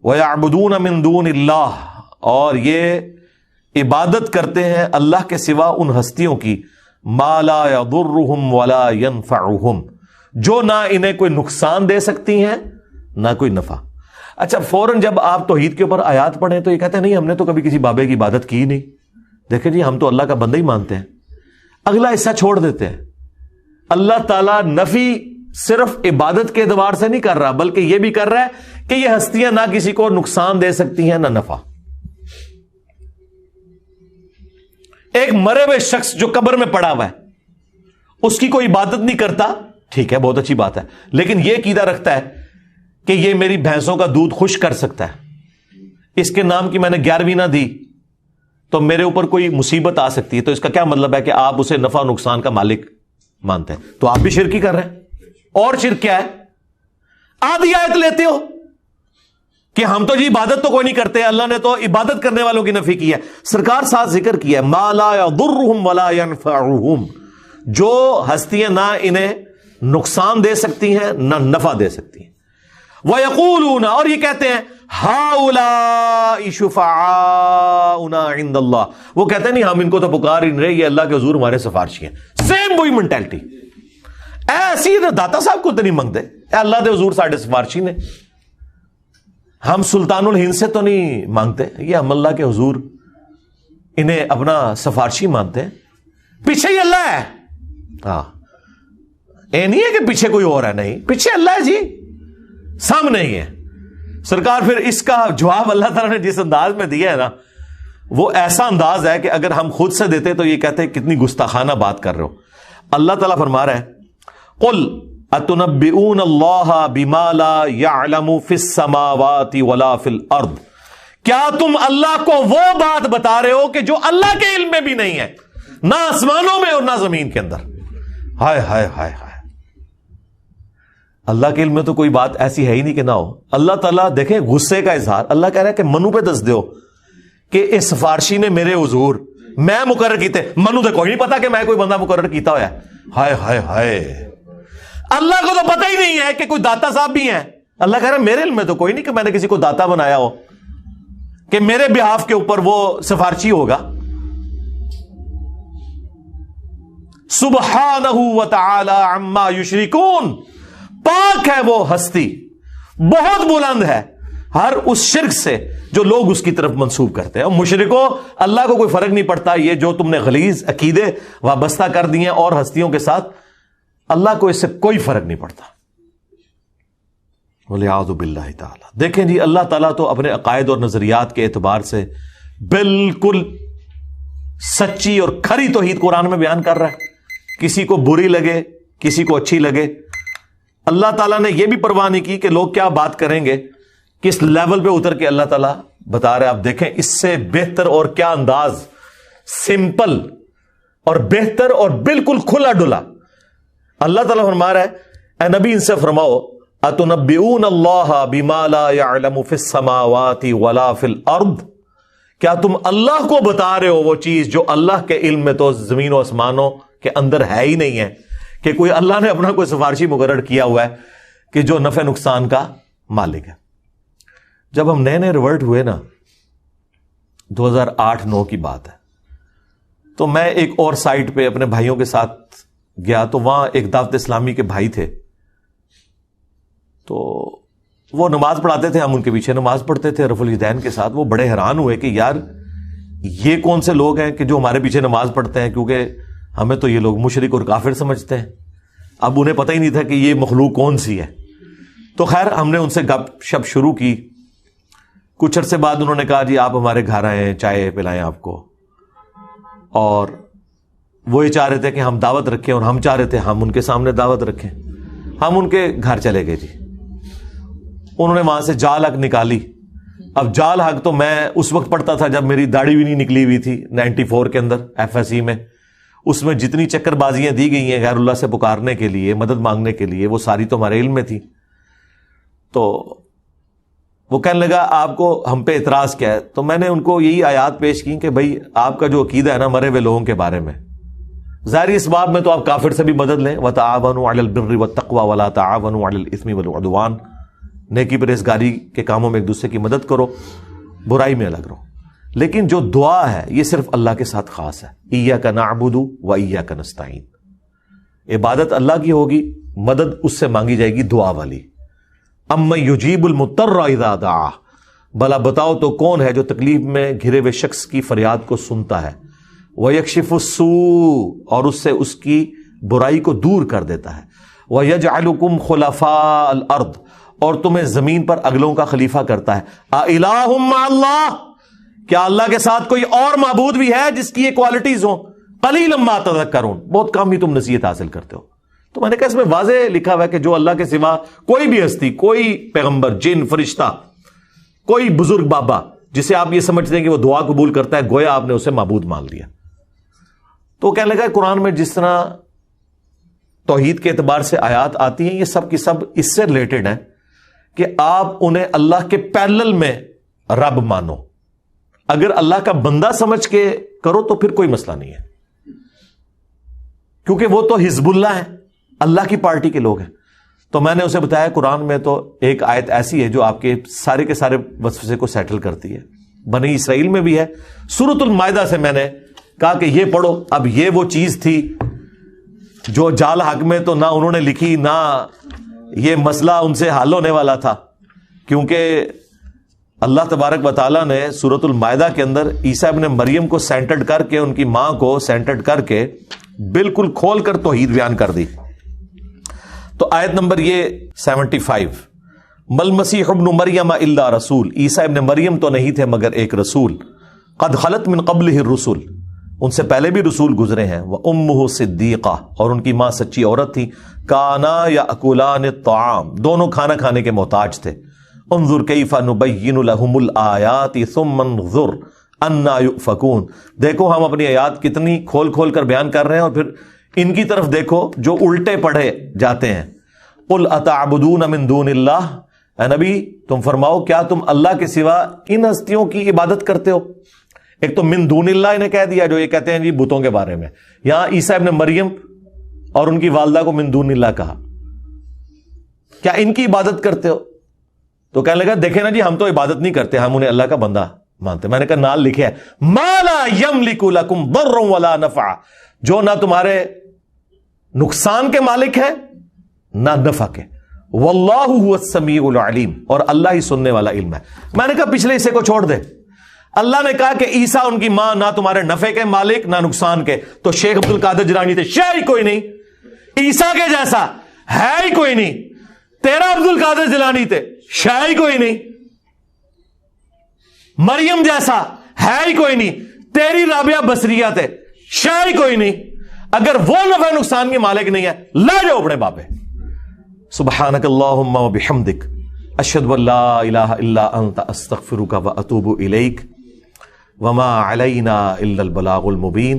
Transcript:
وَيَعْبُدُونَ مِن دُونِ اللَّهِ، اور یہ عبادت کرتے ہیں اللہ کے سوا ان ہستیوں کی، مَا لَا يَضُرُّهُمْ وَلَا يَنْفَعُهُمْ، جو نہ انہیں کوئی نقصان دے سکتی ہیں نہ کوئی نفع۔ اچھا، فوراً جب آپ توحید کے اوپر آیات پڑھیں تو یہ کہتے ہیں نہیں ہم نے تو کبھی کسی بابے کی عبادت کی نہیں، دیکھیں جی ہم تو اللہ کا بندہ ہی مانتے ہیں۔ اگلا حصہ چھوڑ دیتے ہیں۔ اللہ تعالیٰ نفی صرف عبادت کے اعتبار سے نہیں کر رہا، بلکہ یہ بھی کر رہا ہے کہ یہ ہستیاں نہ کسی کو نقصان دے سکتی ہیں نہ نفع۔ ایک مرے ہوئے شخص جو قبر میں پڑا ہوا ہے، اس کی کوئی عبادت نہیں کرتا، ٹھیک ہے بہت اچھی بات ہے، لیکن یہ عقیدہ رکھتا ہے کہ یہ میری بھینسوں کا دودھ خشک کر سکتا ہے، اس کے نام کی میں نے 11ویں نہ دی تو میرے اوپر کوئی مصیبت آ سکتی ہے، تو اس کا کیا مطلب ہے کہ آپ اسے نفع و نقصان کا مالک مانتے ہیں؟ تو آپ بھی شرک ہی کر رہے ہیں۔ اور شرک کیا ہے؟ آدھی آیت لیتے ہو کہ ہم تو جی عبادت تو کوئی نہیں کرتے، اللہ نے تو عبادت کرنے والوں کی نفی کی ہے۔ سرکار ساتھ ذکر کیا ہے مَا لَا يَضُرُّهُمْ وَلَا يَنْفَعُهُمْ، جو ہستیاں نہ انہیں نقصان دے سکتی ہیں نہ نفع دے سکتی ہیں۔ وَيَقُولُونَ، اور یہ کہتے ہیں هَؤُلَاءِ شُفَعَاؤُنَا عِندَ اللَّهِ، وہ کہتے ہیں نہیں ہم ان کو تو پکار ہی نہیں رہے، یہ اللہ کے حضور ہمارے سفارشی ہیں۔ سیم وہی مینٹلٹی، ایسی داتا صاحب کو تو نہیں مانگتے، اللہ کے حضور ساڈے سفارشی نے، ہم سلطان الہند سے تو نہیں مانگتے، یہ ہم اللہ کے حضور انہیں اپنا سفارشی مانتے ہیں، پیچھے ہی اللہ ہے۔ ہاں، یہ نہیں ہے کہ پیچھے کوئی اور ہے، نہیں، پیچھے اللہ ہے جی، سامنے ہی ہے۔ سرکار پھر اس کا جواب اللہ تعالیٰ نے جس انداز میں دیا ہے نا، وہ ایسا انداز ہے کہ اگر ہم خود سے دیتے تو یہ کہتے ہیں کتنی گستاخانہ بات کر رہے ہو۔ اللہ تعالیٰ فرما رہا ہے قل اتنبئون اللہ بما لا يعلم فی السماوات ولا فی الارض، کیا تم اللہ کو وہ بات بتا رہے ہو کہ جو اللہ کے علم میں بھی نہیں ہے، نہ آسمانوں میں اور نہ زمین کے اندر؟ ہائے ہائے ہائے ہائے، اللہ کے علم میں تو کوئی بات ایسی ہے ہی نہیں کہ نہ ہو۔ اللہ تعالیٰ دیکھیں غصے کا اظہار، اللہ کہہ رہا ہے کہ منو پہ دس دیو کہ اس سفارشی نے میرے حضور میں مقرر کیتے، منو تو کوئی نہیں پتا کہ میں کوئی بندہ مقرر کیتا ہوا ہے۔ ہائے ہائے ہائے، اللہ کو تو پتہ ہی نہیں ہے کہ کوئی داتا صاحب بھی ہیں۔ اللہ کہہ رہا ہے میرے علم میں تو کوئی نہیں کہ میں نے کسی کو داتا بنایا ہو کہ میرے بہاف کے اوپر وہ سفارشی ہوگا۔ سبحانہ وتعالی عما یشرکون، پاک ہے وہ ہستی، بہت بلند ہے ہر اس شرک سے جو لوگ اس کی طرف منسوب کرتے ہیں۔ اور مشرکوں، اللہ کو کوئی فرق نہیں پڑتا، یہ جو تم نے غلیظ عقیدے وابستہ کر دیے اور ہستیوں کے ساتھ، اللہ کو اس سے کوئی فرق نہیں پڑتا۔ وَلِعَاذُ بِاللَّهِ تعالی۔ دیکھیں جی، اللہ تعالیٰ تو اپنے عقائد اور نظریات کے اعتبار سے بالکل سچی اور کھری توحید قرآن میں بیان کر رہا ہے، کسی کو بری لگے کسی کو اچھی لگے۔ اللہ تعالیٰ نے یہ بھی پرواہ نہیں کی کہ لوگ کیا بات کریں گے، کس لیول پہ اتر کے اللہ تعالیٰ بتا رہے ہیں۔ آپ دیکھیں اس سے بہتر اور کیا انداز، سمپل اور بہتر اور بالکل کھلا ڈلا۔ اللہ تعالیٰ فرما رہا ہے اے نبی ان سے فرماؤ اتنبئون اللہ بما لا يعلم فی السماوات ولا فی الارض، کیا تم اللہ کو بتا رہے ہو وہ چیز جو اللہ کے علم میں تو زمین و آسمانوں کے اندر ہے ہی نہیں ہے، کہ کوئی اللہ نے اپنا کوئی سفارشی مقرر کیا ہوا ہے کہ جو نفع نقصان کا مالک ہے۔ جب ہم نئے ریورٹ ہوئے نا، 2008-9 کی بات ہے، تو میں ایک اور سائٹ پہ اپنے بھائیوں کے ساتھ گیا، تو وہاں ایک دعوت اسلامی کے بھائی تھے، تو وہ نماز پڑھاتے تھے، ہم ان کے پیچھے نماز پڑھتے تھے رفع الیدین کے ساتھ۔ وہ بڑے حیران ہوئے کہ یار یہ کون سے لوگ ہیں کہ جو ہمارے پیچھے نماز پڑھتے ہیں، کیونکہ ہمیں تو یہ لوگ مشرک اور کافر سمجھتے ہیں۔ اب انہیں پتہ ہی نہیں تھا کہ یہ مخلوق کون سی ہے۔ تو خیر ہم نے ان سے گپ شپ شروع کی۔ کچھ عرصے بعد انہوں نے کہا جی آپ ہمارے گھر آئیں، چائے پلائیں آپ کو، اور وہ یہ چاہ رہے تھے کہ ہم دعوت رکھیں، اور ہم چاہ رہے تھے ہم ان کے سامنے دعوت رکھیں۔ ہم ان کے گھر چلے گئے جی، انہوں نے وہاں سے جال حق نکالی۔ اب جال حق تو میں اس وقت پڑھتا تھا جب میری داڑھی بھی نہیں نکلی ہوئی تھی، 94 کے اندر FSE میں۔ اس میں جتنی چکر بازیاں دی گئی ہیں غیر اللہ سے پکارنے کے لیے، مدد مانگنے کے لیے، وہ ساری تو ہمارے علم میں تھی۔ تو وہ کہنے لگا آپ کو ہم پہ اعتراض کیا ہے؟ تو میں نے ان کو یہی آیات پیش کی کہ بھائی آپ کا جو عقیدہ ہے نا مرے ہوئے لوگوں کے بارے میں، ظاہری اس باب میں تو آپ کافر سے بھی مدد لیں، وَتَعَاوَنُوا عَلَى الْبِرِّ وَالتَّقْوَى وَلَا تَعَاوَنُوا عَلَى الْإِثْمِ وَالْعُدْوَانِ، نیکی پرہیزگاری کے کاموں میں ایک دوسرے کی مدد کرو، برائی میں الگ رہو. لیکن جو دعا ہے یہ صرف اللہ کے ساتھ خاص ہے. ایاک نعبد و ایاک نستعین. عبادت اللہ کی ہوگی، مدد اس سے مانگی جائے گی دعا والی. امن یجیب المضطر اذا دعا، بھلا بتاؤ تو کون ہے جو تکلیف میں گھرے ہوئے شخص کی فریاد کو سنتا ہے. ویکشف السوء، اور اس سے اس کی برائی کو دور کر دیتا ہے. ویجعلکم خلفاء الارض، اور تمہیں زمین پر اگلوں کا خلیفہ کرتا ہے. اِلٰہٌ مع اللہ، کیا اللہ کے ساتھ کوئی اور معبود بھی ہے جس کی یہ کوالٹیز ہوں؟ قلیلا ما تذکرون، بہت کم ہی تم نصیحت حاصل کرتے ہو. تو میں نے کہا اس میں واضح لکھا ہوا ہے کہ جو اللہ کے سوا کوئی بھی ہستی، کوئی پیغمبر، جن، فرشتہ، کوئی بزرگ بابا جسے آپ یہ سمجھتے ہیں کہ وہ دعا قبول کرتا ہے، گویا آپ نے اسے معبود مان لیا. تو کہنے لگا قرآن میں جس طرح توحید کے اعتبار سے آیات آتی ہیں، یہ سب کی سب اس سے ریلیٹڈ ہیں کہ آپ انہیں اللہ کے پیرلل میں رب مانو. اگر اللہ کا بندہ سمجھ کے کرو تو پھر کوئی مسئلہ نہیں ہے، کیونکہ وہ تو حزب اللہ ہے، اللہ کی پارٹی کے لوگ ہیں. تو میں نے اسے بتایا قرآن میں تو ایک آیت ایسی ہے جو آپ کے سارے وسوسے کو سیٹل کرتی ہے. بنی اسرائیل میں بھی ہے. سورۃ المائدہ سے میں نے کہا کہ یہ پڑھو. اب یہ وہ چیز تھی جو جال حق میں تو نہ انہوں نے لکھی، نہ یہ مسئلہ ان سے حل ہونے والا تھا، کیونکہ اللہ تبارک و تعالیٰ نے سورۃ المائدہ کے اندر عیسیٰ ابن مریم کو سینٹرڈ کر کے، ان کی ماں کو سینٹرڈ کر کے بالکل کھول کر توحید بیان کر دی. تو آیت نمبر یہ 75، مل مسیح ابن مریم الا رسول، عیسیٰ ابن مریم تو نہیں تھے مگر ایک رسول. قد خلت من قبلہ الرسل، ان سے پہلے بھی رسول گزرے ہیں. وامہ صدیقہ، اور ان کی ماں سچی عورت تھی. کانا یاکلان الطعام، دونوں کھانا کھانے کے محتاج تھے. انظر کیف نبین لہم الآیات ثم انظر انا یؤفکون، دیکھو ہم اپنی آیات کتنی کھول کھول کر بیان کر رہے ہیں، اور پھر ان کی طرف دیکھو جو الٹے پڑھے جاتے ہیں. قل اتعبدون من دون اللہ، اے نبی تم فرماؤ کیا تم اللہ کے سوا ان ہستیوں کی عبادت کرتے ہو؟ ایک تو من دون اللہ انہیں کہہ دیا جو یہ کہتے ہیں جی بتوں کے بارے میں. یہاں عیسیٰ ابن مریم اور ان کی والدہ کو من دون اللہ کہا. کیا ان کی عبادت کرتے ہو؟ تو کہنے لگا دیکھیں نا جی ہم تو عبادت نہیں کرتے، ہم انہیں اللہ کا بندہ مانتے. میں نے کہا نال لکھے ما لا یملک لکم ضر ولا نفع، جو نہ تمہارے نقصان کے مالک ہے نہ نفع کے. واللہ هو السمیع العلیم، اور اللہ ہی سننے والا علم ہے. میں نے کہا پچھلے حصے کو چھوڑ دے. اللہ نے کہا کہ عیسیٰ ان کی ماں نہ تمہارے نفع کے مالک نہ نقصان کے. تو شیخ عبد القادر جیلانی تھے، شے ہی کوئی نہیں عیسیٰ کے جیسا، ہے ہی کوئی نہیں. تیرا عبد القادر جیلانی تھے، شے ہی کوئی نہیں. مریم جیسا، ہے ہی کوئی نہیں. تیری رابعہ بصریہ تھے، شے ہی کوئی نہیں. اگر وہ نفع نقصان کے مالک نہیں ہے لے جاؤ اپنے باپے. سبحانک اللہم و بحمدک اشہد ان لا الہ الا انت استغفرک و اتوب الیک وما علینا الا البلاغ المبین.